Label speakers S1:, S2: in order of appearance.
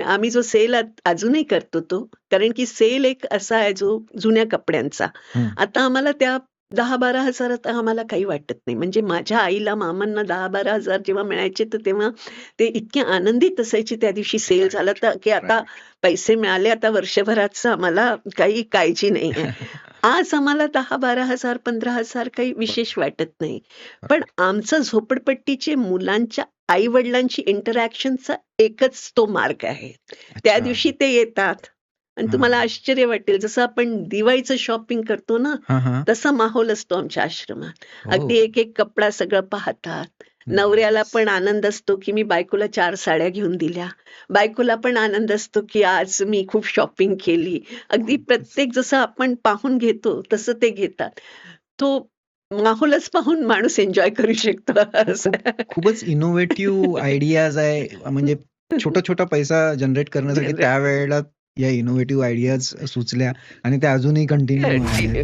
S1: आम्ही जो सेल अजूनही करतो तो. कारण की सेल एक असा आहे जो जुन्या कपड्यांचा.
S2: हं.
S1: आता आम्हाला त्या 10,000-12,000 त आम्हाला काही वाटत नाही. म्हणजे माझ्या आईला, मामांना 10,000-12,000 जेव्हा मिळायचे तर तेव्हा ते इतके आनंदित असायचे त्या दिवशी सेल झाला
S2: राइट,
S1: तर, की आता
S2: राइट.
S1: पैसे मिळाले, आता वर्षभराचं आम्हाला काही काळजी नाहीये. आज आम्हाला 10,000-12,000 15,000 काही विशेष
S2: बरोबर.
S1: वाटत नाही. पण
S2: राइट.
S1: आमचं झोपडपट्टीचे मुलांच्या आई-वडिलांची इंटरॅक्शनचा एकच तो मार्ग आहे. त्या
S2: अच्छा.
S1: दिवशी ते येतात आणि तुम्हाला
S2: हां.
S1: आश्चर्य वाटेल, जसं आपण दिवाळीचं शॉपिंग करतो ना,
S2: हां, हां.
S1: तसा माहोल असतो आमच्या आश्रमात. अगदी
S2: ओह!
S1: एक-एक कपडा सगळं पाहतात. नवऱ्याला
S2: नाईस.
S1: पण आनंद असतो, की मी बायकोला 4 साड्या घेऊन दिल्या. बायकोला पण आनंद असतो, की आज मी खूप शॉपिंग केली. अगदी
S2: खूपच
S1: प्रत्येक जसं आपण पाहून घेतो, तसं ते घेतात. तो माहोलच पाहून माणूस एन्जॉय करू शकतो
S2: खूप
S1: असं.
S2: खूपच इनोव्हेटिव्ह आयडियाज आहे. म्हणजे छोटा-छोटा पैसा जनरेट करण्यासाठी
S1: जनरल
S2: त्यावेळेला या इनोव्हेटिव्ह आयडियाज सुचल्या आणि त्या अजूनही कंटिन्यू आहेत.
S1: कंटिन्यू